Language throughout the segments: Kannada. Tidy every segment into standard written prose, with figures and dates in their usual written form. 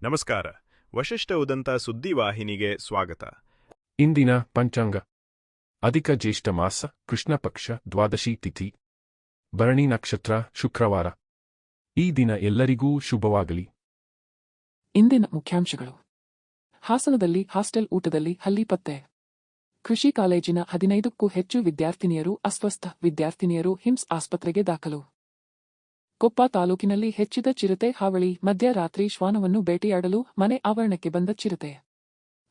ನಮಸ್ಕಾರ. ವಶಿಷ್ಠ ಉದಂತ ಸುದ್ದಿವಾಹಿನಿಗೆ ಸ್ವಾಗತ. ಇಂದಿನ ಪಂಚಾಂಗ. ಅಧಿಕ ಜ್ಯೇಷ್ಠ ಮಾಸ, ಕೃಷ್ಣ ಪಕ್ಷ, ದ್ವಾದಶಿ ತಿಥಿ, ಭರಣಿ ನಕ್ಷತ್ರ, ಶುಕ್ರವಾರ. ಈ ದಿನ ಎಲ್ಲರಿಗೂ ಶುಭವಾಗಲಿ. ಇಂದಿನ ಮುಖ್ಯಾಂಶಗಳು. ಹಾಸನದಲ್ಲಿ ಹಾಸ್ಟೆಲ್ ಊಟದಲ್ಲಿ ಹಲ್ಲಿ ಪತ್ತೆ. ಕೃಷಿ ಕಾಲೇಜಿನ 15ಕ್ಕೂ ಹೆಚ್ಚು ವಿದ್ಯಾರ್ಥಿನಿಯರು ಅಸ್ವಸ್ಥ, ವಿದ್ಯಾರ್ಥಿನಿಯರು ಹಿಮ್ಸ್ ಆಸ್ಪತ್ರೆಗೆ ದಾಖಲು. ಕೊಪ್ಪ ತಾಲೂಕಿನಲ್ಲಿ ಹೆಚ್ಚಿದ ಚಿರತೆ ಹಾವಳಿ, ಮಧ್ಯರಾತ್ರಿ ಶ್ವಾನವನ್ನು ಬೇಟೆಯಾಡಲು ಮನೆ ಆವರಣಕ್ಕೆ ಬಂದ ಚಿರತೆ.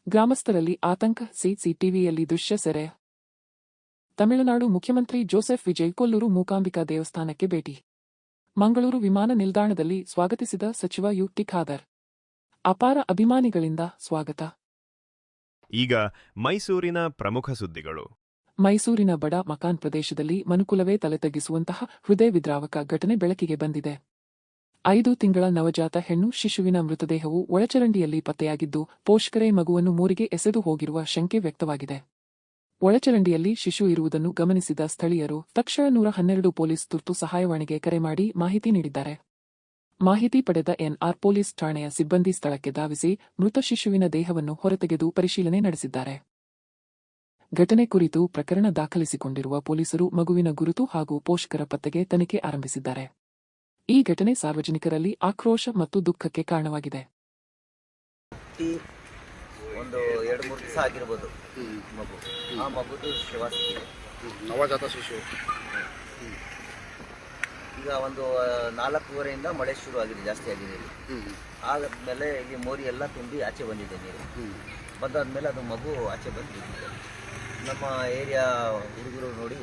ಗ್ರಾಮಸ್ಥರಲ್ಲಿ ಆತಂಕ, ಸಿಸಿಟಿವಿಯಲ್ಲಿ ದೃಶ್ಯ ಸೆರೆ. ತಮಿಳುನಾಡು ಮುಖ್ಯಮಂತ್ರಿ ಜೋಸೆಫ್ ವಿಜಯ್ ಕೊಲ್ಲೂರು ಮೂಕಾಂಬಿಕಾ ದೇವಸ್ಥಾನಕ್ಕೆ ಭೇಟಿ. ಮಂಗಳೂರು ವಿಮಾನ ನಿಲ್ದಾಣದಲ್ಲಿ ಸ್ವಾಗತಿಸಿದ ಸಚಿವ ಯುಟಿ ಖಾದರ್. ಅಪಾರ ಅಭಿಮಾನಿಗಳಿಂದ ಸ್ವಾಗತ. ಈಗ ಮೈಸೂರಿನ ಪ್ರಮುಖ ಸುದ್ದಿಗಳು. ಮೈಸೂರಿನ ಬಡ ಮಕಾನ್ ಪ್ರದೇಶದಲ್ಲಿ ಮನುಕುಲವೇ ತಲೆತಗ್ಗಿಸುವಂತಹ ಹೃದಯ ವಿದ್ರಾವಕ ಘಟನೆ ಬೆಳಕಿಗೆ ಬಂದಿದೆ. 5 ತಿಂಗಳ ನವಜಾತ ಹೆಣ್ಣು ಶಿಶುವಿನ ಮೃತದೇಹವು ಒಳಚರಂಡಿಯಲ್ಲಿ ಪತ್ತೆಯಾಗಿದ್ದು, ಪೋಷಕರೇ ಮಗುವನ್ನು ಮೋರಿಗೆ ಎಸೆದು ಹೋಗಿರುವ ಶಂಕೆ ವ್ಯಕ್ತವಾಗಿದೆ. ಒಳಚರಂಡಿಯಲ್ಲಿ ಶಿಶು ಇರುವುದನ್ನು ಗಮನಿಸಿದ ಸ್ಥಳೀಯರು ತಕ್ಷಣ 112 ಪೊಲೀಸ್ ತುರ್ತು ಸಹಾಯವಾಣಿಗೆ ಕರೆ ಮಾಡಿ ಮಾಹಿತಿ ನೀಡಿದ್ದಾರೆ. ಮಾಹಿತಿ ಪಡೆದ ಎನ್ಆರ್ ಪೊಲೀಸ್ ಠಾಣೆಯ ಸಿಬ್ಬಂದಿ ಸ್ಥಳಕ್ಕೆ ಧಾವಿಸಿ ಮೃತ ಶಿಶುವಿನ ದೇಹವನ್ನು ಹೊರತೆಗೆದು ಪರಿಶೀಲನೆ ನಡೆಸಿದ್ದಾರೆ. ಘಟನೆ ಕುರಿತು ಪ್ರಕರಣ ದಾಖಲಿಸಿಕೊಂಡಿರುವ ಪೊಲೀಸರು ಮಗುವಿನ ಗುರುತು ಹಾಗೂ ಪೋಷಕರ ಪತ್ತೆಗೆ ತನಿಖೆ ಆರಂಭಿಸಿದ್ದಾರೆ. ಈ ಘಟನೆ ಸಾರ್ವಜನಿಕರಲ್ಲಿ ಆಕ್ರೋಶ ಮತ್ತು ದುಃಖಕ್ಕೆ ಕಾರಣವಾಗಿದೆ. ಒಂದು 2-3 ದಿವಸ ಆಗಿರ್ಬೋದು ಮಗು. ಆ ಮಗುದು ಶಿವಾಸಿದೆ, ನವಜಾತ ಶಿಶು. ಈಗ ಒಂದು 4:30 ಮಳೆ ಶುರು ಆಗಿದೆ, ಜಾಸ್ತಿ ಆಗಿದೆ. ಆದ್ಮೇಲೆ ಇಲ್ಲಿ ಮೋರಿ ಎಲ್ಲ ತುಂಬಿ ಆಚೆ ಬಂದಿದೆ ನೀರು. ಬಂದಾದ್ಮೇಲೆ ಅದು ಮಗು ಆಚೆ ಬಂದು ಬಿದ್ದಿದೆ. ನಮ್ಮ ಏರಿಯಾ ಹುಡುಗರು ನೋಡಿ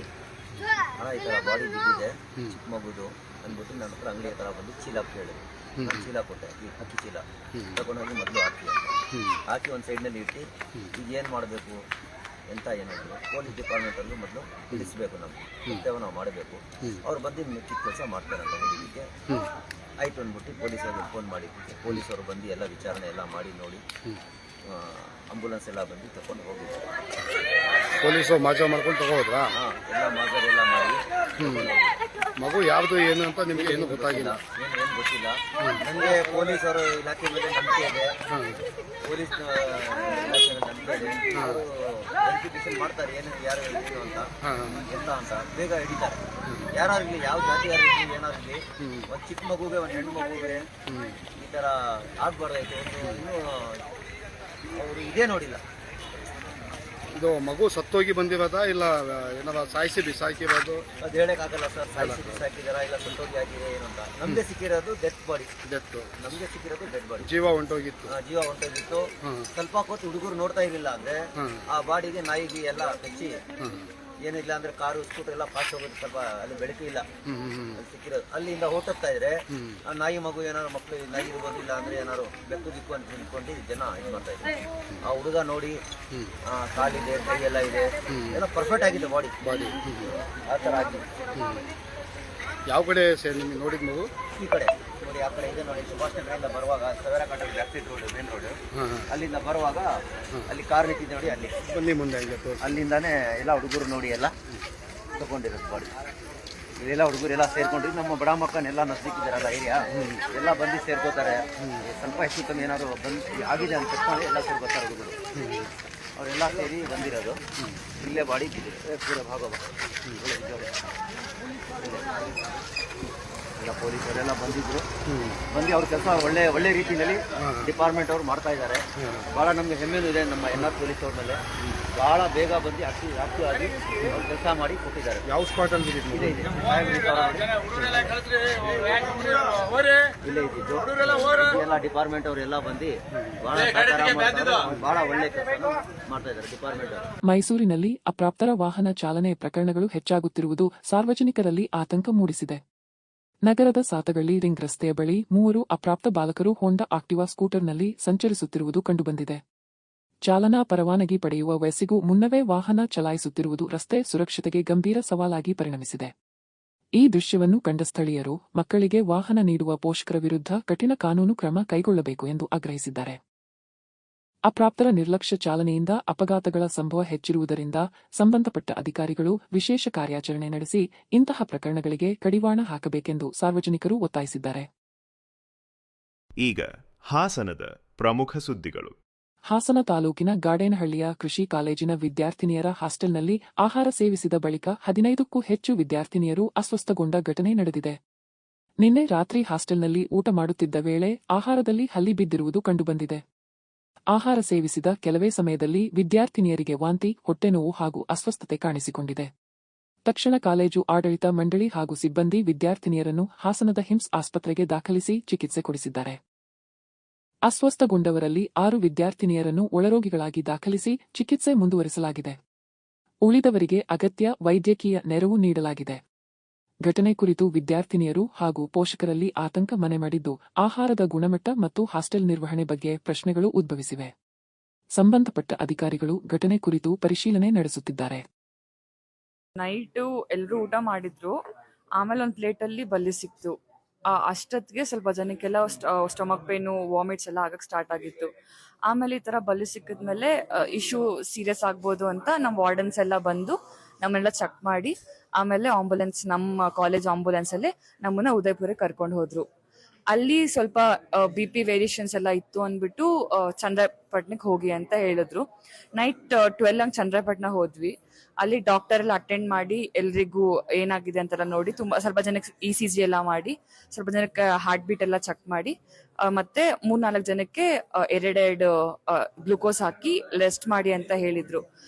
ಈ ಥರ ಬಾಡಿ ಬಿದ್ದಿದೆ ಚಿಕ್ಕ ಮಗುದು ಅಂದ್ಬಿಟ್ಟು ನನ್ನ ಹತ್ರ ಅಂಗಡಿ ಹತ್ರ ಬಂದು ಚೀಲ ಕೇಳಿದ್ರು. ನಾನು ಚೀಲ ಕೊಟ್ಟೆ, ಈ ಹಕ್ಕಿ ಚೀಲ ತಗೊಂಡೋಗಿ ಮೊದಲು ಹಾಕಿ ಒಂದು ಸೈಡ್ನಲ್ಲಿ ಇಟ್ಟು ಈಗ ಏನು ಮಾಡಬೇಕು ಎಂತ ಏನಾದ್ರು ಪೊಲೀಸ್ ಡಿಪಾರ್ಟ್ಮೆಂಟಲ್ಲೂ ಮೊದಲು ತಿಳಿಸ್ಬೇಕು, ನಮ್ಗೆ ಕರ್ತವ್ಯ ನಾವು ಮಾಡಬೇಕು. ಅವ್ರು ಬಂದು ಮಿಕ್ಕಿದ ಕೆಲಸ ಮಾಡ್ತಾರೆ ಅಂತ ಹೇಳಿದ್ದಕ್ಕೆ ಆಯಿತು ಅಂದ್ಬಿಟ್ಟು ಪೊಲೀಸರಿಗೆ ಫೋನ್ ಮಾಡಿದ್ದಕ್ಕೆ ಪೊಲೀಸರು ಬಂದು ಎಲ್ಲ ವಿಚಾರಣೆ ಎಲ್ಲ ಮಾಡಿ ನೋಡಿ ಆಂಬುಲೆನ್ಸ್ ಎಲ್ಲ ಬಂದು ತಗೊಂಡು ಹೋಗಿದ್ದಾರೆ. ಪೊಲೀಸರು ಮಾಜಾ ಮಾಡ್ಕೊಂಡು ತಗೋದ್ರಾ? ಎಲ್ಲ ಮಾಜರ್ ಎಲ್ಲ ಮಾಡಿ. ಮಗು ಯಾವುದು ಏನು ಅಂತ ನಿಮಗೆ ಏನು ಗೊತ್ತಾಗಿಲ್ಲ? ಏನು ಗೊತ್ತಿಲ್ಲ ನನಗೆ. ಪೊಲೀಸರು ಇಲಾಖೆ ಮೇಲೆ ನಂಬಿಕೆ ಇದೆ, ಪೊಲೀಸ್ ಇಲಾಖೆ ಮೇಲೆ ನಂಬಿಕೆ ಇದೆ. ಅವರು ವೆರಿಫಿಕೇಶನ್ ಮಾಡ್ತಾರೆ ಏನು ಯಾರು ಏನು ಅಂತ ಎಂತ ಅಂತ ಬೇಗ ಹಿಡಿತಾರೆ. ಯಾರಾಗಲಿ, ಯಾವ ಜಾತಿಯಾರಿರಲಿ, ಏನಾಗಲಿ, ಒಂದು ಚಿಕ್ಕ ಮಗುಗೆ ಒಂದು ಹೆಣ್ಣು ಮಗುಗೆ ಈ ಥರ ಆಗ್ಬಾರ್ದಾಯ್ತು. ಇನ್ನೂ ಅವರು ಇದೇ ನೋಡಿಲ್ಲ. ಇದು ಮಗು ಸತ್ತೋಗಿ ಬಂದಿರೋದಾ ಇಲ್ಲ ಏನಾರ ಸಾಯಿಸಿ ಬಿಸಾಕಿರೋದು? ಅದು ಹೇಳಕ್ಕಾಗಲ್ಲ ಸರ್. ಸಾಯಿಸಿ ಬಿಸಾಕಿದಾರ ಇಲ್ಲ ಸತ್ತೋಗಿ ಆಗಿದೆ ಏನು ಅಂತ. ನಮಗೆ ಸಿಕ್ಕಿರೋದು ಡೆತ್ ಬಾಡಿ. ನಮಗೆ ಸಿಕ್ಕಿರೋದು ಡೆಡ್ ಬಾಡಿ. ಜೀವ ಹೊಂಟೋಗಿತ್ತು. ಜೀವ ಹೊಂಟೋಗಿತ್ತು. ಸ್ವಲ್ಪ ಹೊತ್ತು ಹುಡುಗರು ನೋಡ್ತಾ ಇರಲಿಲ್ಲ ಅಂದ್ರೆ ಆ ಬಾಡಿಗೆ ನಾಯಿಗೆ ಎಲ್ಲ ಕಚ್ಚಿ ಏನಿಲ್ಲ ಅಂದ್ರೆ ಕಾರು ಸ್ಕೂಟರ್ ಎಲ್ಲ ಫಾಸ್ಟ್ ಹೋಗೋದು, ಸ್ವಲ್ಪ ಅಲ್ಲಿ ಬೆಳಕು ಇಲ್ಲ. ಅಲ್ಲಿ ಸಿಕ್ಕಿರೋದು ಅಲ್ಲಿಂದ ಹೊಟ್ಟೋಗ್ತಾ ಇದ್ರೆ ಆ ನಾಯಿ ಮಗು ಏನಾದ್ರು ಮಕ್ಕಳು ನಾಯಿ ಇರ್ಬೋದಿಲ್ಲ ಅಂದ್ರೆ ಏನಾದ್ರು ಬೆಕ್ಕು ದಿಕ್ಕು ಅಂತ ನಿಂತ್ಕೊಂಡು ಜನ ಇದು ಮಾಡ್ತಾ ಇದ್ರು. ಆ ಹುಡುಗ ನೋಡಿ ಕಾಲಿದೆ, ಕೈ ಎಲ್ಲ ಇದೆ, ಎಲ್ಲ ಪರ್ಫೆಕ್ಟ್ ಆಗಿದೆ ಬಾಡಿ ಆ ಥರ ಆಗಿದೆ. ಯಾವ ಕಡೆ ನಿಮಗೆ ನೋಡಿದ ಮಗು? ಈ ಕಡೆ ನೋಡಿ, ಆ ಕಡೆ ಇದೆ ನೋಡಿ. ಸುಭಾಷ್ ನಗರದಿಂದ ಬರುವಾಗ ಸವೇರ ಕಾಟ back side road, main road, ಅಲ್ಲಿಂದ ಬರುವಾಗ ಅಲ್ಲಿ ಕಾರ್ ನಿಂತಿದೆ ನೋಡಿ, ಅಲ್ಲಿ ಬನ್ನಿ ಮುಂದೆ. ಅಲ್ಲಿಂದಾನೇ ಎಲ್ಲ ಹುಡುಗರು ನೋಡಿ ಎಲ್ಲ ತಗೊಂಡಿರೋದು ಬಾಡಿ. ಇಲ್ಲೆಲ್ಲ ಹುಡುಗರು ಎಲ್ಲ ಸೇರ್ಕೊಂಡಿದ್ದು ನಮ್ಮ ಬಡ ಮಕ್ಕಳನ್ನೆಲ್ಲ ನಸ್ಲಿಕ್ಕಿದ್ದಾರಲ್ಲ ಏರಿಯಾ ಎಲ್ಲ ಬಂದು ಸೇರ್ಕೋತಾರೆ. ಸ್ವಲ್ಪ ಹೆಚ್ಚು ಕಮ್ಮಿ ಏನಾದ್ರು ಬಂದು ಆಗಿದೆ ಅಂತ ತಕ್ಷಣ ಎಲ್ಲ ಸೇರ್ಕೋತಾರೆ ಹುಡುಗರು. ಅವರೆಲ್ಲ ಸೇರಿ ಬಂದಿರೋದು. ಇಲ್ಲೇ ಬಾಡಿ ಬಿದ್ದಿದೆ ಪೂರ ಭಾಗವ. ಎಲ್ಲ ಪೊಲೀಸರೆಲ್ಲ ಬಂದಿದ್ರು. ಬಂದು ಅವ್ರ ಕೆಲಸ ಒಳ್ಳೆ ರೀತಿಯಲ್ಲಿ ಡಿಪಾರ್ಟ್ಮೆಂಟ್ ಅವ್ರು ಮಾಡ್ತಾ ಇದ್ದಾರೆ. ಭಾಳ ನಮಗೆ ಹೆಮ್ಮೆನೂ ಇದೆ ನಮ್ಮ ಎನ್ಆರ್ ಪೊಲೀಸ್ ಅವ್ರ ಮೇಲೆ. ಭಾಳ ಬೇಗ ಬಂದು ಆಕ್ಟಿವ್ ಆಗಿ ಅವ್ರು ಕೆಲಸ ಮಾಡಿ ಕೊಟ್ಟಿದ್ದಾರೆ. ಯಾವ ಸ್ಪಾಟ್ ಅಂತ ಇದೆ? ಇಲ್ಲೇ ಇದ್ದಿದ್ದು ಎಲ್ಲ ಡಿಪಾರ್ಟ್ಮೆಂಟ್ ಅವರೆಲ್ಲ ಬಂದು ಭಾಳ ಒಳ್ಳೆ ಕೆಲಸ ಮಾಡ್ತಾ ಇದ್ದಾರೆ ಡಿಪಾರ್ಟ್ಮೆಂಟ್ ಅವರು. ಮೈಸೂರಿನಲ್ಲಿ ಅಪ್ರಾಪ್ತರ ವಾಹನ ಚಾಲನೆ ಪ್ರಕರಣಗಳು ಹೆಚ್ಚಾಗುತ್ತಿರುವುದು ಸಾರ್ವಜನಿಕರಲ್ಲಿ ಆತಂಕ ಮೂಡಿಸಿದೆ. ನಗರದ ಸಾತಗಳ್ಳಿ ರಿಂಗ್ ರಸ್ತೆಯ ಬಳಿ 3 ಅಪ್ರಾಪ್ತ ಬಾಲಕರು ಹೋಂಡಾ ಆಕ್ಟಿವಾ ಸ್ಕೂಟರ್ನಲ್ಲಿ ಸಂಚರಿಸುತ್ತಿರುವುದು ಕಂಡುಬಂದಿದೆ. ಚಾಲನಾ ಪರವಾನಗಿ ಪಡೆಯುವ ವಯಸ್ಸಿಗೂ ಮುನ್ನವೇ ವಾಹನ ಚಲಾಯಿಸುತ್ತಿರುವುದು ರಸ್ತೆ ಸುರಕ್ಷತೆಗೆ ಗಂಭೀರ ಸವಾಲಾಗಿ ಪರಿಣಮಿಸಿದೆ. ಈ ದೃಶ್ಯವನ್ನು ಕಂಡ ಸ್ಥಳೀಯರು ಮಕ್ಕಳಿಗೆ ವಾಹನ ನೀಡುವ ಪೋಷಕರ ವಿರುದ್ಧ ಕಠಿಣ ಕಾನೂನು ಕ್ರಮ ಕೈಗೊಳ್ಳಬೇಕು ಎಂದು ಆಗ್ರಹಿಸಿದ್ದಾರೆ. ಅಪ್ರಾಪ್ತರ ನಿರ್ಲಕ್ಷ್ಯ ಚಾಲನೆಯಿಂದ ಅಪಘಾತಗಳ ಸಂಭವ ಹೆಚ್ಚಿರುವುದರಿಂದ ಸಂಬಂಧಪಟ್ಟ ಅಧಿಕಾರಿಗಳು ವಿಶೇಷ ಕಾರ್ಯಾಚರಣೆ ನಡೆಸಿ ಇಂತಹ ಪ್ರಕರಣಗಳಿಗೆ ಕಡಿವಾಣ ಹಾಕಬೇಕೆಂದು ಸಾರ್ವಜನಿಕರು ಒತ್ತಾಯಿಸಿದ್ದಾರೆ. ಈಗ ಹಾಸನದ ಪ್ರಮುಖ ಸುದ್ದಿಗಳು. ಹಾಸನ ತಾಲೂಕಿನ ಗಾಡೇನಹಳ್ಳಿಯ ಕೃಷಿ ಕಾಲೇಜಿನ ವಿದ್ಯಾರ್ಥಿನಿಯರ ಹಾಸ್ಟೆಲ್ನಲ್ಲಿ ಆಹಾರ ಸೇವಿಸಿದ ಬಳಿಕ 15ಕ್ಕೂ ಹೆಚ್ಚು ವಿದ್ಯಾರ್ಥಿನಿಯರು ಅಸ್ವಸ್ಥಗೊಂಡ ಘಟನೆ ನಡೆದಿದೆ. ನಿನ್ನೆ ರಾತ್ರಿ ಹಾಸ್ಟೆಲ್ನಲ್ಲಿ ಊಟ ಮಾಡುತ್ತಿದ್ದ ವೇಳೆ ಆಹಾರದಲ್ಲಿ ಹಲ್ಲಿ ಬಿದ್ದಿರುವುದು ಕಂಡುಬಂದಿದೆ. ಆಹಾರ ಸೇವಿಸಿದ ಕೆಲವೇ ಸಮಯದಲ್ಲಿ ವಿದ್ಯಾರ್ಥಿನಿಯರಿಗೆ ವಾಂತಿ, ಹೊಟ್ಟೆನೋವು ಹಾಗೂ ಅಸ್ವಸ್ಥತೆ ಕಾಣಿಸಿಕೊಂಡಿದೆ. ತಕ್ಷಣ ಕಾಲೇಜು ಆಡಳಿತ ಮಂಡಳಿ ಹಾಗೂ ಸಿಬ್ಬಂದಿ ವಿದ್ಯಾರ್ಥಿನಿಯರನ್ನು ಹಾಸನದ ಹಿಮ್ಸ್ ಆಸ್ಪತ್ರೆಗೆ ದಾಖಲಿಸಿ ಚಿಕಿತ್ಸೆ ಕೊಡಿಸಿದ್ದಾರೆ. ಅಸ್ವಸ್ಥಗೊಂಡವರಲ್ಲಿ 6 ವಿದ್ಯಾರ್ಥಿನಿಯರನ್ನು ಒಳರೋಗಿಗಳಾಗಿ ದಾಖಲಿಸಿ ಚಿಕಿತ್ಸೆ ಮುಂದುವರಿಸಲಾಗಿದೆ. ಉಳಿದವರಿಗೆ ಅಗತ್ಯ ವೈದ್ಯಕೀಯ ನೆರವು ನೀಡಲಾಗಿದೆ. ಘಟನೆ ಕುರಿತು ವಿದ್ಯಾರ್ಥಿನಿಯರು ಹಾಗೂ ಪೋಷಕರಲ್ಲಿ ಆತಂಕ ಮನೆ ಮಾಡಿದ್ದು, ಆಹಾರದ ಗುಣಮಟ್ಟ ಮತ್ತು ಹಾಸ್ಟೆಲ್ ನಿರ್ವಹಣೆ ಬಗ್ಗೆ ಪ್ರಶ್ನೆಗಳು ಉದ್ಭವಿಸಿವೆ. ಸಂಬಂಧಪಟ್ಟ ಅಧಿಕಾರಿಗಳು ಘಟನೆ ಕುರಿತು ಪರಿಶೀಲನೆ ನಡೆಸುತ್ತಿದ್ದಾರೆ. ನೈಟು ಎಲ್ಲರೂ ಊಟ ಮಾಡಿದ್ರು. ಆಮೇಲೆ ಒಂದು ಪ್ಲೇಟಲ್ಲಿ ಬಲ್ಲಿ ಸಿಕ್ತು. ಅಷ್ಟೊತ್ತಿಗೆ ಸ್ವಲ್ಪ ಜನಕ್ಕೆಲ್ಲ ಸ್ಟಮಕ್ ಪೇನು, ವಾಮಿಟ್ಸ್ ಎಲ್ಲ ಆಗಕ್ಕೆ ಸ್ಟಾರ್ಟ್ ಆಗಿತ್ತು. ಆಮೇಲೆ ಈ ಥರ ಬಲ್ಲಿ ಸಿಕ್ಕಿದ್ಮೇಲೆ ಇಶ್ಯೂ ಸೀರಿಯಸ್ ಆಗ್ಬೋದು ಅಂತ ನಮ್ಮ ವಾರ್ಡನ್ಸ್ ಎಲ್ಲ ಬಂದು ನಮ್ಮನ್ನೆಲ್ಲ ಚೆಕ್ ಮಾಡಿ ಆಮೇಲೆ ಆಂಬುಲೆನ್ಸ್, ನಮ್ಮ ಕಾಲೇಜ್ ಆಂಬುಲೆನ್ಸಲ್ಲೇ ನಮ್ಮನ್ನ ಉದಯಪುರಕ್ಕೆ ಕರ್ಕೊಂಡು ಹೋದ್ರು. ಅಲ್ಲಿ ಸ್ವಲ್ಪ BP ವೇರಿಯೇಷನ್ಸ್ ಎಲ್ಲ ಇತ್ತು ಅಂದ್ಬಿಟ್ಟು ಚಂದ್ರಪಟ್ಟಣಕ್ಕೆ ಹೋಗಿ ಅಂತ ಹೇಳಿದ್ರು. ನೈಟ್ 12 ಹಂಗೆ ಚಂದ್ರಪಟ್ಟಣ ಹೋದ್ವಿ. ಅಲ್ಲಿ ಡಾಕ್ಟರ್ ಎಲ್ಲ ಅಟೆಂಡ್ ಮಾಡಿ ಎಲ್ರಿಗೂ ಏನಾಗಿದೆ ಅಂತೆಲ್ಲ ನೋಡಿ, ಸ್ವಲ್ಪ ಜನಕ್ಕೆ ECG ಎಲ್ಲ ಮಾಡಿ, ಸ್ವಲ್ಪ ಜನಕ್ಕೆ ಹಾರ್ಟ್ ಬೀಟ್ ಎಲ್ಲ ಚೆಕ್ ಮಾಡಿ, ಮತ್ತೆ 3-4 ಜನಕ್ಕೆ ಎರಡೆರಡು ಗ್ಲೂಕೋಸ್ ಹಾಕಿ ರೆಸ್ಟ್ ಮಾಡಿ ಅಂತ ಹೇಳಿದ್ರು.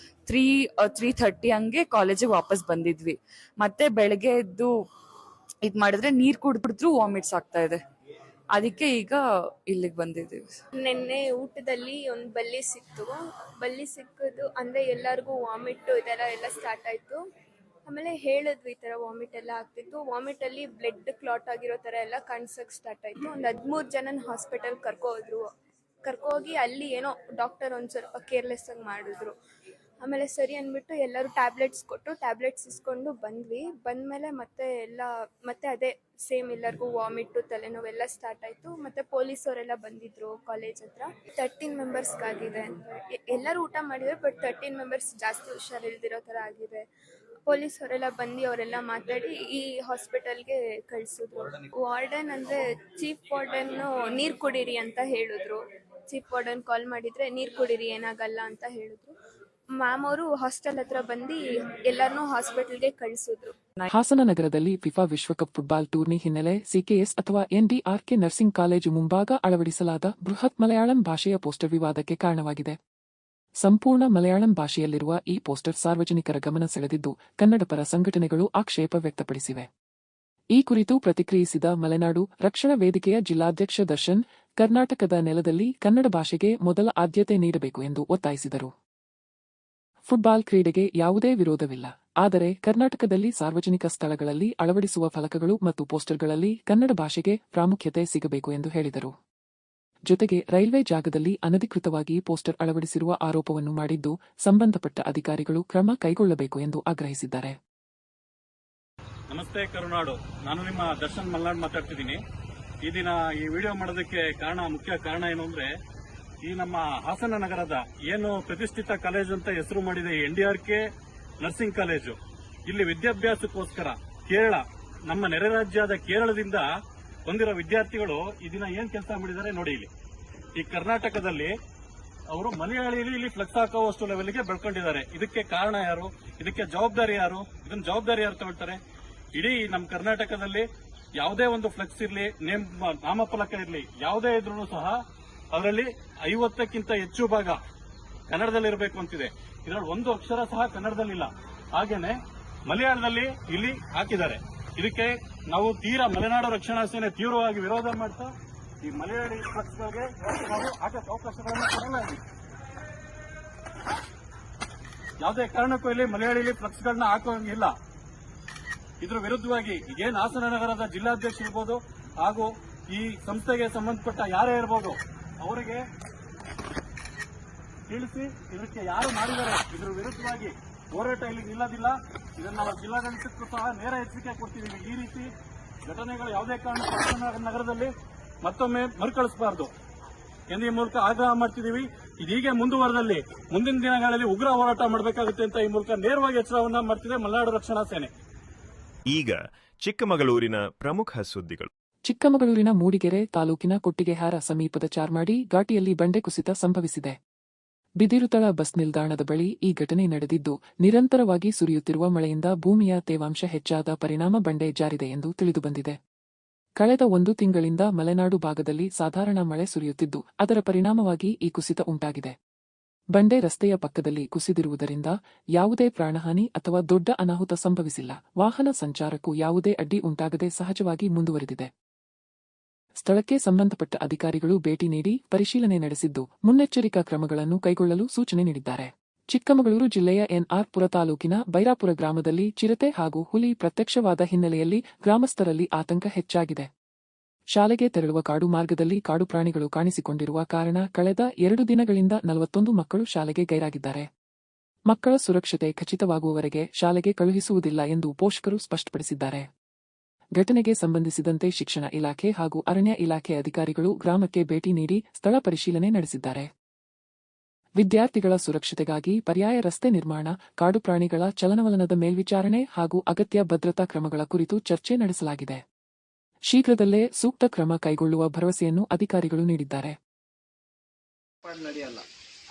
3:30 ಹಂಗೆ ಕಾಲೇಜಿಗೆ ವಾಪಸ್ ಬಂದಿದ್ವಿ. ಮತ್ತೆ ಬೆಳಗ್ಗೆ ಎದ್ದು ಇದ್ ಮಾಡಿದ್ರೆ ನೀರ್ ಕುಡಿದ್ರು ವಾಮಿಟ್ಸ್ ಆಗ್ತಾ ಇದೆ. ಅದಕ್ಕೆ ಈಗ ಇಲ್ಲಿಗೆ ಬಂದಿದ್ದೀವಿ. ನಿನ್ನೆ ಊಟದಲ್ಲಿ ಒಂದು ಬಲ್ಲಿ ಸಿಕ್ಕಿದ್ದು ಅಂದ್ರೆ ಎಲ್ಲರಿಗೂ ವಾಮಿಟ್ ಇದೆಲ್ಲ ಎಲ್ಲ ಸ್ಟಾರ್ಟ್ ಆಯ್ತು. ಆಮೇಲೆ ಹೇಳಿದ್ವಿ ಈ ತರ ವಾಮಿಟ್ ಎಲ್ಲ ಆಗ್ತಿತ್ತು. ವಾಮಿಟ್ ಅಲ್ಲಿ ಬ್ಲಡ್ ಕ್ಲಾಟ್ ಆಗಿರೋ ತರ ಎಲ್ಲ ಕಾಣಿಸಕ್ ಸ್ಟಾರ್ಟ್ ಆಯ್ತು. ಒಂದು 13 ಜನನ ಹಾಸ್ಪಿಟಲ್ ಕರ್ಕೋಗಿ ಅಲ್ಲಿ ಏನೋ ಡಾಕ್ಟರ್ ಒಂದ್ ಸ್ವಲ್ಪ ಕೇರ್ಲೆಸ್ ಆಗಿ ಮಾಡಿದ್ರು. ಆಮೇಲೆ ಸರಿ ಅಂದ್ಬಿಟ್ಟು ಎಲ್ಲರೂ ಟ್ಯಾಬ್ಲೆಟ್ಸ್ ಕೊಟ್ಟು ಟ್ಯಾಬ್ಲೆಟ್ಸ್ ಇಸ್ಕೊಂಡು ಬಂದ್ಮೇಲೆ ಮತ್ತೆ ಅದೇ ಸೇಮ್ ಎಲ್ಲರಿಗೂ ವಾಮಿಟ್ಟು, ತಲೆನೋವೆಲ್ಲ ಸ್ಟಾರ್ಟ್ ಆಯಿತು. ಮತ್ತು ಪೊಲೀಸವರೆಲ್ಲ ಬಂದಿದ್ರು ಕಾಲೇಜ್ ಹತ್ರ. 13 ಮೆಂಬರ್ಸ್ಗಾಗಿದೆ. ಎಲ್ಲರೂ ಊಟ ಮಾಡಿದ್ರು, ಬಟ್ 13 ಮೆಂಬರ್ಸ್ ಜಾಸ್ತಿ ಹುಷಾರಿಲ್ದಿರೋ ಥರ ಆಗಿದೆ. ಪೊಲೀಸವರೆಲ್ಲ ಬಂದು ಅವರೆಲ್ಲ ಮಾತಾಡಿ ಈ ಹಾಸ್ಪಿಟಲ್ಗೆ ಕಳಿಸಿದ್ರು. ವಾರ್ಡನ್ ಅಂದರೆ ಚೀಫ್ ವಾರ್ಡನ್ನು ನೀರು ಕುಡೀರಿ ಅಂತ ಹೇಳಿದ್ರು. ಚೀಫ್ ವಾರ್ಡನ್ ಕಾಲ್ ಮಾಡಿದರೆ ನೀರು ಕುಡೀರಿ ಏನಾಗಲ್ಲ ಅಂತ ಹೇಳಿದ್ರು. ಮ್ಯಾಮ್ ಅವರು ಹಾಸ್ಟೆಲ್ ಹತ್ರ ಬಂದು ಎಲ್ಲರನ್ನೂ ಹಾಸ್ಪಿಟಲ್ಗೆ ಕಳಿಸಿದ್ರು. ಹಾಸನ ನಗರದಲ್ಲಿ ಫಿಫಾ ವಿಶ್ವಕಪ್ ಫುಟ್ಬಾಲ್ ಟೂರ್ನಿ ಹಿನ್ನೆಲೆ CKS ಅಥವಾ NDRK ನರ್ಸಿಂಗ್ ಕಾಲೇಜು ಮುಂಭಾಗ ಅಳವಡಿಸಲಾದ ಬೃಹತ್ ಮಲಯಾಳಂ ಭಾಷೆಯ ಪೋಸ್ಟರ್ ವಿವಾದಕ್ಕೆ ಕಾರಣವಾಗಿದೆ. ಸಂಪೂರ್ಣ ಮಲಯಾಳಂ ಭಾಷೆಯಲ್ಲಿರುವ ಈ ಪೋಸ್ಟರ್ ಸಾರ್ವಜನಿಕರ ಗಮನ ಸೆಳೆದಿದ್ದು, ಕನ್ನಡ ಪರ ಸಂಘಟನೆಗಳು ಆಕ್ಷೇಪ ವ್ಯಕ್ತಪಡಿಸಿವೆ. ಈ ಕುರಿತು ಪ್ರತಿಕ್ರಿಯಿಸಿದ ಮಲೆನಾಡು ರಕ್ಷಣಾ ವೇದಿಕೆಯ ಜಿಲ್ಲಾಧ್ಯಕ್ಷ ದರ್ಶನ್, ಕರ್ನಾಟಕದ ನೆಲದಲ್ಲಿ ಕನ್ನಡ ಭಾಷೆಗೆ ಮೊದಲ ಆದ್ಯತೆ ನೀಡಬೇಕು ಎಂದು ಒತ್ತಾಯಿಸಿದರು. ಫುಟ್ಬಾಲ್ ಕ್ರೀಡೆಗೆ ಯಾವುದೇ ವಿರೋಧವಿಲ್ಲ, ಆದರೆ ಕರ್ನಾಟಕದಲ್ಲಿ ಸಾರ್ವಜನಿಕ ಸ್ಥಳಗಳಲ್ಲಿ ಅಳವಡಿಸುವ ಫಲಕಗಳು ಮತ್ತು ಪೋಸ್ಟರ್ಗಳಲ್ಲಿ ಕನ್ನಡ ಭಾಷೆಗೆ ಪ್ರಾಮುಖ್ಯತೆ ಸಿಗಬೇಕು ಎಂದು ಹೇಳಿದರು. ಜೊತೆಗೆ ರೈಲ್ವೆ ಜಾಗದಲ್ಲಿ ಅನಧಿಕೃತವಾಗಿ ಪೋಸ್ಟರ್ ಅಳವಡಿಸಿರುವ ಆರೋಪವನ್ನು ಮಾಡಿದ್ದು, ಸಂಬಂಧಪಟ್ಟ ಅಧಿಕಾರಿಗಳು ಕ್ರಮ ಕೈಗೊಳ್ಳಬೇಕು ಎಂದು ಆಗ್ರಹಿಸಿದ್ದಾರೆ. ನಮಸ್ತೆ ಕರುನಾಡು, ನಾನು ನಿಮ್ಮ ದರ್ಶನ್ ಮಲ್ನಾಡ್ ಮಾತಾಡ್ತಿದ್ದೀನಿ. ಈ ದಿನ ಈ ವಿಡಿಯೋ ಮಾಡೋದಕ್ಕೆ ಮುಖ್ಯ ಕಾರಣ ಏನು ಅಂದ್ರೆ, ಈ ನಮ್ಮ ಹಾಸನ ನಗರದ ಏನು ಪ್ರತಿಷ್ಠಿತ ಕಾಲೇಜು ಅಂತ ಹೆಸರು ಮಾಡಿದೆ NDRK ನರ್ಸಿಂಗ್ ಕಾಲೇಜು, ಇಲ್ಲಿ ವಿದ್ಯಾಭ್ಯಾಸಕ್ಕೋಸ್ಕರ ನಮ್ಮ ನೆರೆ ರಾಜ್ಯದ ಕೇರಳದಿಂದ ಬಂದಿರೋ ವಿದ್ಯಾರ್ಥಿಗಳು ಈ ದಿನ ಏನ್ ಕೆಲಸ ಮಾಡಿದ್ದಾರೆ ನೋಡಿ. ಇಲ್ಲಿ ಈ ಕರ್ನಾಟಕದಲ್ಲಿ ಅವರು ಮಲಯಾಳಿಯಲ್ಲಿ ಇಲ್ಲಿ ಫ್ಲೆಕ್ಸ್ ಹಾಕುವಷ್ಟು ಲೆವೆಲ್ಗೆ ಬೆಳ್ಕೊಂಡಿದ್ದಾರೆ. ಇದಕ್ಕೆ ಕಾರಣ ಯಾರು? ಇದಕ್ಕೆ ಜವಾಬ್ದಾರಿ ಯಾರು? ಇದನ್ನ ಜವಾಬ್ದಾರಿ ಯಾರು ತಗೊಳ್ತಾರೆ? ಇಡೀ ನಮ್ಮ ಕರ್ನಾಟಕದಲ್ಲಿ ಯಾವುದೇ ಒಂದು ಫ್ಲೆಕ್ಸ್ ಇರಲಿ, ನಾಮಫಲಕ ಇರಲಿ, ಯಾವುದೇ ಇದ್ರೂ ಸಹ ಅದರಲ್ಲಿ 50ಕ್ಕಿಂತ ಹೆಚ್ಚು ಭಾಗ ಕನ್ನಡದಲ್ಲಿರಬೇಕು ಅಂತಿದೆ. ಇದರಲ್ಲಿ ಒಂದು ಅಕ್ಷರ ಸಹ ಕನ್ನಡದಲ್ಲಿಲ್ಲ. ಹಾಗೇನೆ ಮಲಯಾಳದಲ್ಲಿ ಇಲ್ಲಿ ಹಾಕಿದ್ದಾರೆ. ಇದಕ್ಕೆ ನಾವು ಮಲೆನಾಡು ರಕ್ಷಣಾ ಸೇನೆ ತೀವ್ರವಾಗಿ ವಿರೋಧ ಮಾಡ್ತಾ ಈ ಮಲಯಾಳಿ ಫ್ಲೆಕ್ಸ್ಗಳಿಗೆ ನಾವು ಹಾಕಕ್ಕೆ ಅವಕಾಶಗಳನ್ನು ಕೊಡಲ್ಲ. ಯಾವುದೇ ಕಾರಣಕ್ಕೂ ಇಲ್ಲಿ ಮಲಯಾಳಿಲಿ ಫ್ಲೆಕ್ಸ್ಗಳನ್ನ ಹಾಕೋಂಗಿಲ್ಲ. ಇದ್ರ ವಿರುದ್ಧವಾಗಿ ಈಗೇನು ಹಾಸನ ನಗರದ ಜಿಲ್ಲಾಧ್ಯಕ್ಷ ಇರ್ಬೋದು ಹಾಗೂ ಈ ಸಂಸ್ಥೆಗೆ ಸಂಬಂಧಪಟ್ಟ ಯಾರೇ ಇರ್ಬೋದು ಅವರಿಗೆ ತಿಳಿಸಿ ಇದಕ್ಕೆ ಯಾರು ಮಾಡಿದ್ದಾರೆ ಇದ್ರ ವಿರುದ್ಧವಾಗಿ ಹೋರಾಟ ಇಲ್ಲಿ ನಿಲ್ಲೋದಿಲ್ಲ. ಇದನ್ನು ನಾವು ಜಿಲ್ಲಾಡಳಿತಕ್ಕೂ ಸಹ ನೇರ ಎಚ್ಚರಿಕೆ ಕೊಡ್ತಿದ್ದೀವಿ. ಈ ರೀತಿ ಘಟನೆಗಳು ಯಾವುದೇ ಕಾರಣಕ್ಕೂ ಹಾಸನ ನಗರದಲ್ಲಿ ಮತ್ತೊಮ್ಮೆ ಮರುಕಳಿಸಬಾರದು ಎಂದು ಈ ಮೂಲಕ ಆಗ್ರಹ ಮಾಡ್ತಿದ್ದೀವಿ. ಇದೀಗೆ ಮುಂದುವರೆದಲ್ಲಿ ಮುಂದಿನ ದಿನಗಳಲ್ಲಿ ಉಗ್ರ ಹೋರಾಟ ಮಾಡಬೇಕಾಗುತ್ತೆ ಅಂತ ಈ ಮೂಲಕ ನೇರವಾಗಿ ಎಚ್ಚರವನ್ನ ಮಾಡ್ತಿದೆ ಮಲೆನಾಡು ರಕ್ಷಣಾ ಸೇನೆ. ಈಗ ಚಿಕ್ಕಮಗಳೂರಿನ ಪ್ರಮುಖ ಸುದ್ದಿಗಳು. ಚಿಕ್ಕಮಗಳೂರಿನ ಮೂಡಿಗೆರೆ ತಾಲೂಕಿನ ಕೊಟ್ಟಿಗೆಹಾರ ಸಮೀಪದ ಚಾರ್ಮಾಡಿ ಘಾಟಿಯಲ್ಲಿ ಬಂಡೆ ಕುಸಿತ ಸಂಭವಿಸಿದೆ. ಬಿದಿರುತಳ ಬಸ್ ನಿಲ್ದಾಣದ ಬಳಿ ಈ ಘಟನೆ ನಡೆದಿದ್ದು, ನಿರಂತರವಾಗಿ ಸುರಿಯುತ್ತಿರುವ ಮಳೆಯಿಂದ ಭೂಮಿಯ ತೇವಾಂಶ ಹೆಚ್ಚಾದ ಪರಿಣಾಮ ಬಂಡೆ ಜಾರಿದೆ ಎಂದು ತಿಳಿದುಬಂದಿದೆ. ಕಳೆದ 1 ತಿಂಗಳಿಂದ ಮಲೆನಾಡು ಭಾಗದಲ್ಲಿ ಸಾಧಾರಣ ಮಳೆ ಸುರಿಯುತ್ತಿದ್ದು, ಅದರ ಪರಿಣಾಮವಾಗಿ ಈ ಕುಸಿತ ಉಂಟಾಗಿದೆ. ಬಂಡೆ ರಸ್ತೆಯ ಪಕ್ಕದಲ್ಲಿ ಕುಸಿದಿರುವುದರಿಂದ ಯಾವುದೇ ಪ್ರಾಣಹಾನಿ ಅಥವಾ ದೊಡ್ಡ ಅನಾಹುತ ಸಂಭವಿಸಿಲ್ಲ. ವಾಹನ ಸಂಚಾರಕ್ಕೂ ಯಾವುದೇ ಅಡ್ಡಿ ಉಂಟಾಗದೆ ಸಹಜವಾಗಿ ಮುಂದುವರೆದಿದೆ. ಸ್ಥಳಕ್ಕೆ ಸಂಬಂಧಪಟ್ಟ ಅಧಿಕಾರಿಗಳು ಭೇಟಿ ನೀಡಿ ಪರಿಶೀಲನೆ ನಡೆಸಿದ್ದು, ಮುನ್ನೆಚ್ಚರಿಕಾ ಕ್ರಮಗಳನ್ನು ಕೈಗೊಳ್ಳಲು ಸೂಚನೆ ನೀಡಿದ್ದಾರೆ. ಚಿಕ್ಕಮಗಳೂರು ಜಿಲ್ಲೆಯ ಎನ್.ಆರ್. ಪುರ ತಾಲೂಕಿನ ಬೈರಾಪುರ ಗ್ರಾಮದಲ್ಲಿ ಚಿರತೆ ಹಾಗೂ ಹುಲಿ ಪ್ರತ್ಯಕ್ಷವಾದ ಹಿನ್ನೆಲೆಯಲ್ಲಿ ಗ್ರಾಮಸ್ಥರಲ್ಲಿ ಆತಂಕ ಹೆಚ್ಚಾಗಿದೆ. ಶಾಲೆಗೆ ತೆರಳುವ ಕಾಡು ಮಾರ್ಗದಲ್ಲಿ ಕಾಡು ಪ್ರಾಣಿಗಳು ಕಾಣಿಸಿಕೊಂಡಿರುವ ಕಾರಣ ಕಳೆದ 2 ದಿನಗಳಿಂದ 41 ಮಕ್ಕಳು ಶಾಲೆಗೆ ಗೈರಾಗಿದ್ದಾರೆ. ಮಕ್ಕಳ ಸುರಕ್ಷತೆ ಖಚಿತವಾಗುವವರೆಗೆ ಶಾಲೆಗೆ ಕಳುಹಿಸುವುದಿಲ್ಲ ಎಂದು ಪೋಷಕರು ಸ್ಪಷ್ಟಪಡಿಸಿದ್ದಾರೆ. ಘಟನೆಗೆ ಸಂಬಂಧಿಸಿದಂತೆ ಶಿಕ್ಷಣ ಇಲಾಖೆ ಹಾಗೂ ಅರಣ್ಯ ಇಲಾಖೆ ಅಧಿಕಾರಿಗಳು ಗ್ರಾಮಕ್ಕೆ ಭೇಟಿ ನೀಡಿ ಸ್ಥಳ ಪರಿಶೀಲನೆ ನಡೆಸಿದ್ದಾರೆ. ವಿದ್ಯಾರ್ಥಿಗಳ ಸುರಕ್ಷತೆಗಾಗಿ ಪರ್ಯಾಯ ರಸ್ತೆ ನಿರ್ಮಾಣ, ಕಾಡು ಪ್ರಾಣಿಗಳ ಚಲನವಲನದ ಮೇಲ್ವಿಚಾರಣೆ ಹಾಗೂ ಅಗತ್ಯ ಭದ್ರತಾ ಕ್ರಮಗಳ ಕುರಿತು ಚರ್ಚೆ ನಡೆಸಲಾಗಿದೆ. ಶೀಘ್ರದಲ್ಲೇ ಸೂಕ್ತ ಕ್ರಮ ಕೈಗೊಳ್ಳುವ ಭರವಸೆಯನ್ನು ಅಧಿಕಾರಿಗಳು ನೀಡಿದ್ದಾರೆ. ನಡೆಯಲ್ಲ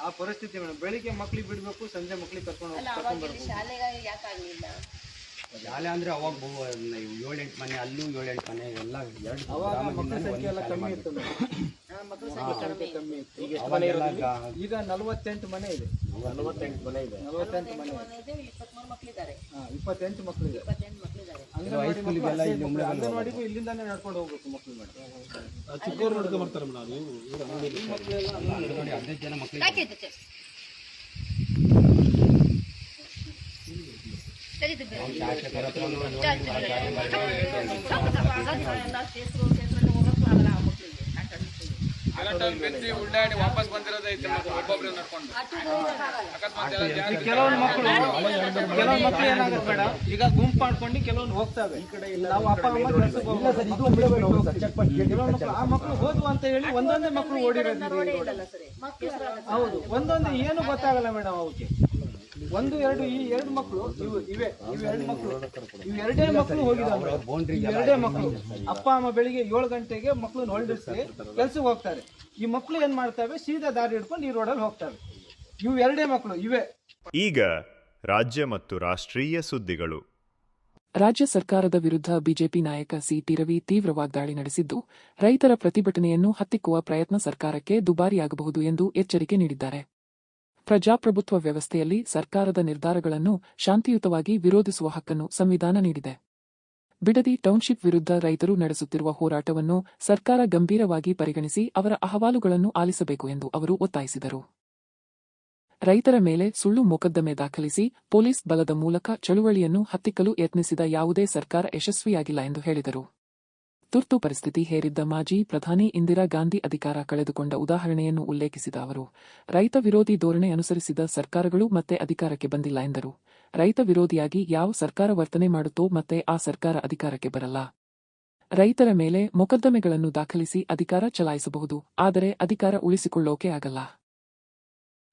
ಆ ಪರಿಸ್ಥಿತಿ ಮೇಡಮ್. ಬೆಳಿಗ್ಗೆ ಮಕ್ಳಿಗೆ ಬಿಡಬೇಕು, ಸಂಜೆ ಮಕ್ಳಿಗೆ ಕರ್ಕೊಂಡು ಶಾಲೆ ಅಂದ್ರೆ ಅವಾಗ 7-8 ಮನೆ, ಅಲ್ಲೂ 7-8 ಮನೆ ಎಲ್ಲ ಮಕ್ಕಳ ಸಂಖ್ಯೆ ಎಲ್ಲ ಕಮ್ಮಿ ಇತ್ತು. ಈಗ 48 ಮನೆ ಇದೆ. 28 ಮನೆ ಇದೆ. 28 ಮಕ್ಕಳಿದೆ. ಅಂಗನವಾಡಿಗೂ ಇಲ್ಲಿಂದಾನೇ ನಡ್ಕೊಂಡು ಹೋಗ್ಬೇಕು ಮಕ್ಕಳು ಮೇಡಮ್. ಚಿಕ್ಕವರು ನಡ್ಕೊಂಡು ಬರ್ತಾರೆ ಮೇಡಮ್. ಮಕ್ಕಳೆಲ್ಲ 15 ಜನ ಮಕ್ಕಳಿಗೆ ವಾಪಸ್ ಬಂದಿರೋದೈತೆ. ಕೆಲವೊಂದು ಮಕ್ಕಳು ಏನಾಗುತ್ತೆ ಮೇಡಮ್, ಈಗ ಗುಂಪು ಮಾಡ್ಕೊಂಡು ಕೆಲವೊಂದು ಹೋಗ್ತವೆ. ನಾವು ಅಪ್ಪ ಅಮ್ಮ ಕೆಲಸಕ್ಕೆ ಆ ಮಕ್ಕಳು ಹೋದ್ವು ಅಂತ ಹೇಳಿ ಒಂದೊಂದೇ ಮಕ್ಕಳು ಓಡಿರೋದು. ಹೌದು, ಒಂದೊಂದು ಏನು ಗೊತ್ತಾಗಲ್ಲ ಮೇಡಮ್ ಅವಕ್ಕೆ. 1-2 ಈ 2 ಮಕ್ಕಳು ಇವೆ 2 ಮಕ್ಕಳು, ಇವು 2 ಮಕ್ಕಳು ಹೋಗಿದ್ದಾವೆ. 2 ಮಕ್ಕಳು ಅಪ್ಪ ಅಮ್ಮ ಬೆಳಿಗ್ಗೆ 7 ಗಂಟೆಗೆ ಮಕ್ಕಳನ್ನ ಹೊರಡಿಸಿ ಕೆಲ್ಸಕ್ಕೆ ಹೋಗ್ತಾರೆ. ಈ ಮಕ್ಕಳು ಏನ್ ಮಾಡ್ತವೆ, ಸೀದಾ ದಾರಿ ಹಿಡ್ಕೊಂಡು ಈ ರೋಡಲ್ಲಿ ಹೋಗ್ತವೆ. ಇವು 2 ಮಕ್ಕಳು ಇವೆ. ಈಗ ರಾಜ್ಯ ಮತ್ತು ರಾಷ್ಟ್ರೀಯ ಸುದ್ದಿಗಳು. ರಾಜ್ಯ ಸರ್ಕಾರದ ವಿರುದ್ಧ ಬಿಜೆಪಿ ನಾಯಕ ಸಿ.ಟಿ. ರವಿ ತೀವ್ರ ವಾಗ್ದಾಳಿ ನಡೆಸಿದ್ದು, ರೈತರ ಪ್ರತಿಭಟನೆಯನ್ನು ಹತ್ತಿಕ್ಕುವ ಪ್ರಯತ್ನ ಸರ್ಕಾರಕ್ಕೆ ದುಬಾರಿಯಾಗಬಹುದು ಎಂದು ಎಚ್ಚರಿಕೆ ನೀಡಿದ್ದಾರೆ. ಪ್ರಜಾಪ್ರಭುತ್ವ ವ್ಯವಸ್ಥೆಯಲ್ಲಿ ಸರ್ಕಾರದ ನಿರ್ಧಾರಗಳನ್ನು ಶಾಂತಿಯುತವಾಗಿ ವಿರೋಧಿಸುವ ಹಕ್ಕನ್ನು ಸಂವಿಧಾನ ನೀಡಿದೆ. ಬಿಡದಿ ಟೌನ್ಶಿಪ್ ವಿರುದ್ಧ ರೈತರು ನಡೆಸುತ್ತಿರುವ ಹೋರಾಟವನ್ನು ಸರ್ಕಾರ ಗಂಭೀರವಾಗಿ ಪರಿಗಣಿಸಿ ಅವರ ಅಹವಾಲುಗಳನ್ನು ಆಲಿಸಬೇಕು ಎಂದು ಅವರು ಒತ್ತಾಯಿಸಿದರು. ರೈತರ ಮೇಲೆ ಸುಳ್ಳು ಮೊಕದ್ದಮೆ ದಾಖಲಿಸಿ ಪೊಲೀಸ್ ಬಲದ ಮೂಲಕ ಚಳುವಳಿಯನ್ನು ಹತ್ತಿಕ್ಕಲು ಯತ್ನಿಸಿದ ಯಾವುದೇ ಸರ್ಕಾರ ಯಶಸ್ವಿಯಾಗಿಲ್ಲ ಎಂದು ಹೇಳಿದರು. ತುರ್ತು ಪರಿಸ್ಥಿತಿ ಹೇರಿದ್ದ ಮಾಜಿ ಪ್ರಧಾನಿ ಇಂದಿರಾ ಗಾಂಧಿ ಅಧಿಕಾರ ಕಳೆದುಕೊಂಡ ಉದಾಹರಣೆಯನ್ನು ಉಲ್ಲೇಖಿಸಿದ ಅವರು, ರೈತ ವಿರೋಧಿ ಧೋರಣೆ ಅನುಸರಿಸಿದ ಸರ್ಕಾರಗಳು ಮತ್ತೆ ಅಧಿಕಾರಕ್ಕೆ ಬಂದಿಲ್ಲ ಎಂದರು. ರೈತ ವಿರೋಧಿಯಾಗಿ ಯಾವ ಸರ್ಕಾರ ವರ್ತನೆ ಮಾಡುತ್ತೋ ಮತ್ತೆ ಆ ಸರ್ಕಾರ ಅಧಿಕಾರಕ್ಕೆ ಬರಲ್ಲ. ರೈತರ ಮೇಲೆ ಮೊಕದ್ದಮೆಗಳನ್ನು ದಾಖಲಿಸಿ ಅಧಿಕಾರ ಚಲಾಯಿಸಬಹುದು, ಆದರೆ ಅಧಿಕಾರ ಉಳಿಸಿಕೊಳ್ಳೋಕೆ ಆಗಲ್ಲ.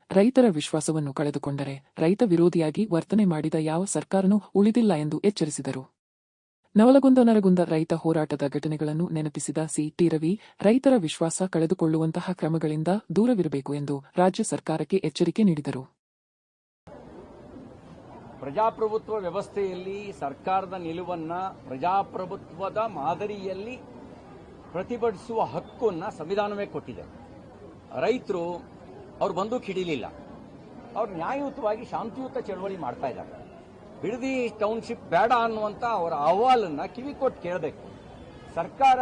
ರೈತರ ವಿಶ್ವಾಸವನ್ನು ಕಳೆದುಕೊಂಡರೆ ರೈತ ವಿರೋಧಿಯಾಗಿ ವರ್ತನೆ ಮಾಡಿದ ಯಾವ ಸರ್ಕಾರನೂ ಉಳಿದಿಲ್ಲ ಎಂದು ಎಚ್ಚರಿಸಿದರು. ನವಲಗುಂದ ರೈತ ಹೋರಾಟದ ಘಟನೆಗಳನ್ನು ನೆನಪಿಸಿದ ಸಿ.ಟಿ. ರವಿ, ರೈತರ ವಿಶ್ವಾಸ ಕಳೆದುಕೊಳ್ಳುವಂತಹ ಕ್ರಮಗಳಿಂದ ದೂರವಿರಬೇಕು ಎಂದು ರಾಜ್ಯ ಸರ್ಕಾರಕ್ಕೆ ಎಚ್ಚರಿಕೆ ನೀಡಿದರು. ಪ್ರಜಾಪ್ರಭುತ್ವ ವ್ಯವಸ್ಥೆಯಲ್ಲಿ ಸರ್ಕಾರದ ನಿಲುವನ್ನ ಪ್ರಜಾಪ್ರಭುತ್ವದ ಮಾದರಿಯಲ್ಲಿ ಪ್ರತಿಭಟಿಸುವ ಹಕ್ಕನ್ನು ಸಂವಿಧಾನವೇ ಕೊಟ್ಟಿದೆ. ರೈತರು ಅವ್ರು ಬಂದೂಕು ಹಿಡಿಲಿಲ್ಲ, ಅವ್ರು ನ್ಯಾಯಯುತವಾಗಿ ಶಾಂತಿಯುತ ಚಳವಳಿ ಮಾಡ್ತಾ ಇದ್ದಾರೆ. ಬಿಡದಿ ಟೌನ್ಶಿಪ್ ಬೇಡ ಅನ್ನುವಂಥ ಅವರ ಅಹವಾಲನ್ನು ಕಿವಿ ಕೊಟ್ಟು ಕೇಳಬೇಕು. ಸರ್ಕಾರ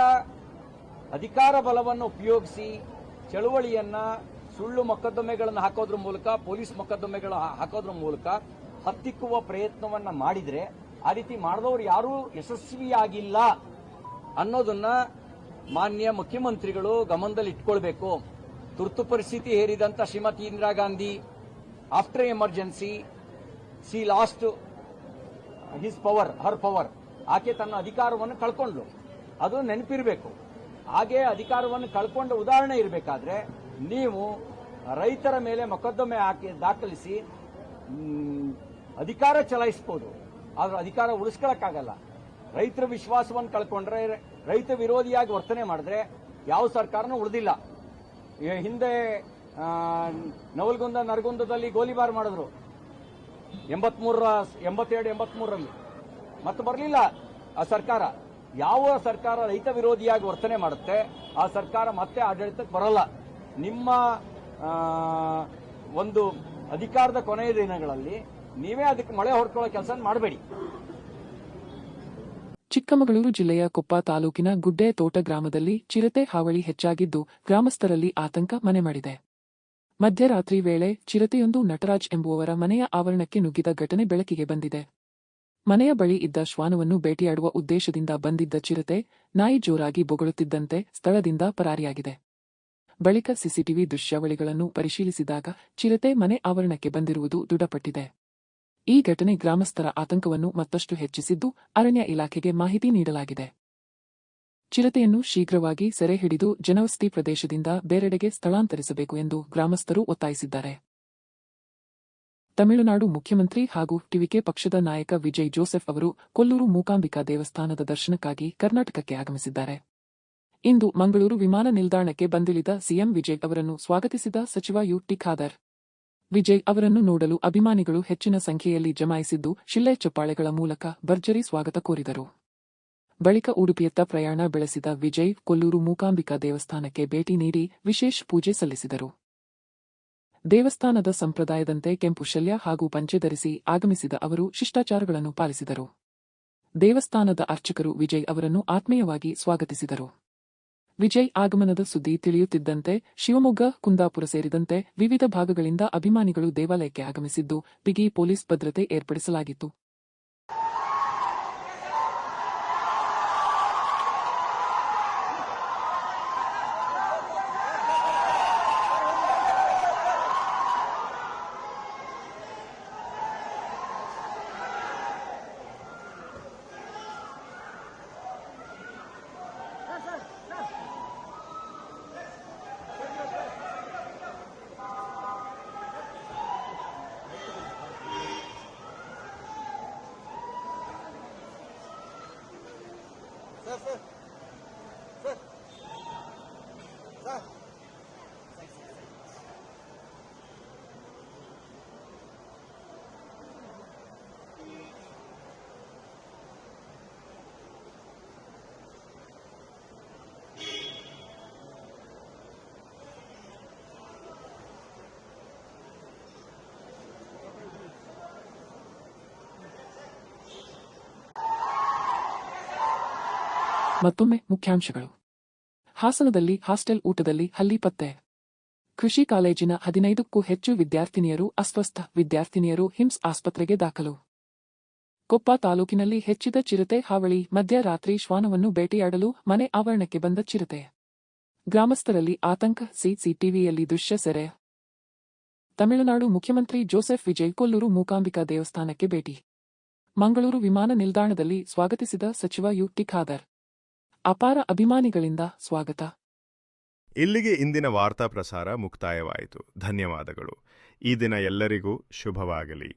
ಅಧಿಕಾರ ಬಲವನ್ನು ಉಪಯೋಗಿಸಿ ಚಳವಳಿಯನ್ನ ಸುಳ್ಳು ಮೊಕದ್ದಮೆಗಳನ್ನು ಹಾಕೋದ್ರ ಮೂಲಕ, ಪೊಲೀಸ್ ಮೊಕದ್ದಮೆಗಳು ಹಾಕೋದ್ರ ಮೂಲಕ ಹತ್ತಿಕ್ಕುವ ಪ್ರಯತ್ನವನ್ನ ಮಾಡಿದ್ರೆ, ಆ ರೀತಿ ಮಾಡಿದವರು ಯಾರೂ ಯಶಸ್ವಿಯಾಗಿಲ್ಲ ಅನ್ನೋದನ್ನ ಮಾನ್ಯ ಮುಖ್ಯಮಂತ್ರಿಗಳು ಗಮನದಲ್ಲಿ ಇಟ್ಕೊಳ್ಬೇಕು. ತುರ್ತು ಪರಿಸ್ಥಿತಿ ಹೇರಿದಂತ Shrimati Indira Gandhi after emergency she lost her power. ಆಕೆ ತನ್ನ ಅಧಿಕಾರವನ್ನು ಕಳ್ಕೊಂಡ್ಲು, ಅದು ನೆನಪಿರಬೇಕು. ಹಾಗೆ ಅಧಿಕಾರವನ್ನು ಕಳ್ಕೊಂಡ ಉದಾಹರಣೆ ಇರಬೇಕಾದ್ರೆ ನೀವು ರೈತರ ಮೇಲೆ ಮೊಕದ್ದಮೆ ದಾಖಲಿಸಿ ಅಧಿಕಾರ ಚಲಾಯಿಸಬಹುದು, ಆದ್ರೆ ಅಧಿಕಾರ ಉಳಿಸ್ಕೊಳ್ಳಕ್ಕಾಗಲ್ಲ. ರೈತರ ವಿಶ್ವಾಸವನ್ನು ಕಳ್ಕೊಂಡ್ರೆ, ರೈತ ವಿರೋಧಿಯಾಗಿ ವರ್ತನೆ ಮಾಡಿದ್ರೆ ಯಾವ ಸರ್ಕಾರನೂ ಉಳಿದಿಲ್ಲ. ಹಿಂದೆ ನವಲಗುಂದ ನರಗುಂದದಲ್ಲಿ ಗೋಲಿಬಾರ್ ಮಾಡಿದ್ರು 82-83ರಲ್ಲಿ, ಮತ್ತೆ ಬರಲಿಲ್ಲ ಆ ಸರ್ಕಾರ. ಯಾವ ಸರ್ಕಾರ ರೈತ ವಿರೋಧಿಯಾಗಿ ವರ್ತನೆ ಮಾಡುತ್ತೆ ಆ ಸರ್ಕಾರ ಮತ್ತೆ ಆಡಳಿತಕ್ಕೆ ಬರಲ್ಲ. ನಿಮ್ಮ ಒಂದು ಅಧಿಕಾರದ ಕೊನೆಯ ದಿನಗಳಲ್ಲಿ ನೀವೇ ಅದಕ್ಕೆ ಮಳೆ ಹೊಡ್ಕೊಳ್ಳೋ ಕೆಲಸ ಮಾಡಬೇಡಿ. ಚಿಕ್ಕಮಗಳೂರು ಜಿಲ್ಲೆಯ ಕೊಪ್ಪ ತಾಲೂಕಿನ ಗುಡ್ಡೆ ತೋಟ ಗ್ರಾಮದಲ್ಲಿ ಚಿರತೆ ಹಾವಳಿ ಹೆಚ್ಚಾಗಿದ್ದು ಗ್ರಾಮಸ್ಥರಲ್ಲಿ ಆತಂಕ ಮನೆ ಮಾಡಿದೆ. ಮಧ್ಯರಾತ್ರಿ ವೇಳೆ ಚಿರತೆಯೊಂದು ನಟರಾಜ್ ಎಂಬುವವರ ಮನೆಯ ಆವರಣಕ್ಕೆ ನುಗ್ಗಿದ ಘಟನೆ ಬೆಳಕಿಗೆ ಬಂದಿದೆ. ಮನೆಯ ಬಳಿ ಇದ್ದ ಶ್ವಾನವನ್ನು ಬೇಟೆಯಾಡುವ ಉದ್ದೇಶದಿಂದ ಬಂದಿದ್ದ ಚಿರತೆ ನಾಯಿ ಜೋರಾಗಿ ಬೊಗಳುತ್ತಿದ್ದಂತೆ ಸ್ಥಳದಿಂದ ಪರಾರಿಯಾಗಿದೆ. ಬಳಿಕ ಸಿಸಿಟಿವಿ ದೃಶ್ಯಾವಳಿಗಳನ್ನು ಪರಿಶೀಲಿಸಿದಾಗ ಚಿರತೆ ಮನೆ ಆವರಣಕ್ಕೆ ಬಂದಿರುವುದು ದೃಢಪಟ್ಟಿದೆ. ಈ ಘಟನೆ ಗ್ರಾಮಸ್ಥರ ಆತಂಕವನ್ನು ಮತ್ತಷ್ಟು ಹೆಚ್ಚಿಸಿದ್ದು ಅರಣ್ಯ ಇಲಾಖೆಗೆ ಮಾಹಿತಿ ನೀಡಲಾಗಿದೆ. ಚಿರತೆಯನ್ನು ಶೀಘ್ರವಾಗಿ ಸೆರೆ ಹಿಡಿದು ಜನವಸತಿ ಪ್ರದೇಶದಿಂದ ಬೇರೆಡೆಗೆ ಸ್ಥಳಾಂತರಿಸಬೇಕು ಎಂದು ಗ್ರಾಮಸ್ಥರು ಒತ್ತಾಯಿಸಿದ್ದಾರೆ. ತಮಿಳುನಾಡು ಮುಖ್ಯಮಂತ್ರಿ ಹಾಗೂ ಟಿವಿಕೆ ಪಕ್ಷದ ನಾಯಕ ವಿಜಯ್ ಜೋಸೆಫ್ ಅವರು ಕೊಲ್ಲೂರು ಮೂಕಾಂಬಿಕಾ ದೇವಸ್ಥಾನದ ದರ್ಶನಕ್ಕಾಗಿ ಕರ್ನಾಟಕಕ್ಕೆ ಆಗಮಿಸಿದ್ದಾರೆ. ಇಂದು ಮಂಗಳೂರು ವಿಮಾನ ನಿಲ್ದಾಣಕ್ಕೆ ಬಂದಿಳಿದ ಸಿಎಂ ವಿಜಯ್ ಅವರನ್ನು ಸ್ವಾಗತಿಸಿದ ಸಚಿವ ಯುಟಿ ಖಾದರ್. ವಿಜಯ್ ಅವರನ್ನು ನೋಡಲು ಅಭಿಮಾನಿಗಳು ಹೆಚ್ಚಿನ ಸಂಖ್ಯೆಯಲ್ಲಿ ಜಮಾಯಿಸಿದ್ದು ಶಿಳ್ಳೆ ಚಪ್ಪಾಳೆಗಳ ಮೂಲಕ ಭರ್ಜರಿ ಸ್ವಾಗತ ಕೋರಿದರು. ಬಳಿಕ ಉಡುಪಿಯತ್ತ ಪ್ರಯಾಣ ಬೆಳೆಸಿದ ವಿಜಯ್ ಕೊಲ್ಲೂರು ಮೂಕಾಂಬಿಕಾ ದೇವಸ್ಥಾನಕ್ಕೆ ಭೇಟಿ ನೀಡಿ ವಿಶೇಷ ಪೂಜೆ ಸಲ್ಲಿಸಿದರು. ದೇವಸ್ಥಾನದ ಸಂಪ್ರದಾಯದಂತೆ ಕೆಂಪು ಶಲ್ಯ ಹಾಗೂ ಪಂಚೆ ಧರಿಸಿ ಆಗಮಿಸಿದ ಅವರು ಶಿಷ್ಟಾಚಾರಗಳನ್ನು ಪಾಲಿಸಿದರು. ದೇವಸ್ಥಾನದ ಅರ್ಚಕರು ವಿಜಯ್ ಅವರನ್ನು ಆತ್ಮೀಯವಾಗಿ ಸ್ವಾಗತಿಸಿದರು. ವಿಜಯ್ ಆಗಮನದ ಸುದ್ದಿ ತಿಳಿಯುತ್ತಿದ್ದಂತೆ ಶಿವಮೊಗ್ಗ, ಕುಂದಾಪುರ ಸೇರಿದಂತೆ ವಿವಿಧ ಭಾಗಗಳಿಂದ ಅಭಿಮಾನಿಗಳು ದೇವಾಲಯಕ್ಕೆ ಆಗಮಿಸಿದ್ದು ಬಿಗಿ ಪೊಲೀಸ್ ಭದ್ರತೆ ಏರ್ಪಡಿಸಲಾಗಿತ್ತು. ಮತ್ತೊಮ್ಮೆ ಮುಖ್ಯಾಂಶಗಳು. ಹಾಸನದಲ್ಲಿ ಹಾಸ್ಟೆಲ್ ಊಟದಲ್ಲಿ ಹಲ್ಲಿ ಪತ್ತೆ. ಕೃಷಿ ಕಾಲೇಜಿನ 15ಕ್ಕೂ ಹೆಚ್ಚು ವಿದ್ಯಾರ್ಥಿನಿಯರು ಅಸ್ವಸ್ಥ, ವಿದ್ಯಾರ್ಥಿನಿಯರು ಹಿಮ್ಸ್ ಆಸ್ಪತ್ರೆಗೆ ದಾಖಲು. ಕೊಪ್ಪ ತಾಲೂಕಿನಲ್ಲಿ ಹೆಚ್ಚಿದ ಚಿರತೆ ಹಾವಳಿ, ಮಧ್ಯರಾತ್ರಿ ಶ್ವಾನವನ್ನು ಬೇಟೆಯಾಡಲು ಮನೆ ಆವರಣಕ್ಕೆ ಬಂದ ಚಿರತೆ. ಗ್ರಾಮಸ್ಥರಲ್ಲಿ ಆತಂಕ, ಸಿಸಿಟಿವಿಯಲ್ಲಿ ದೃಶ್ಯ ಸೆರೆ. ತಮಿಳುನಾಡು ಮುಖ್ಯಮಂತ್ರಿ ಜೋಸೆಫ್ ವಿಜಯ್ ಕೊಲ್ಲೂರು ಮೂಕಾಂಬಿಕಾ ದೇವಸ್ಥಾನಕ್ಕೆ ಭೇಟಿ. ಮಂಗಳೂರು ವಿಮಾನ ನಿಲ್ದಾಣದಲ್ಲಿ ಸ್ವಾಗತಿಸಿದ ಸಚಿವ ಯುಟಿ ಖಾದರ್. ಅಪಾರ ಅಭಿಮಾನಿಗಳಿಂದ ಸ್ವಾಗತ. ಇಲ್ಲಿಗೆ ಇಂದಿನ ವಾರ್ತಾ ಪ್ರಸಾರ ಮುಕ್ತಾಯವಾಯಿತು. ಧನ್ಯವಾದಗಳು. ಈ ದಿನ ಎಲ್ಲರಿಗೂ ಶುಭವಾಗಲಿ.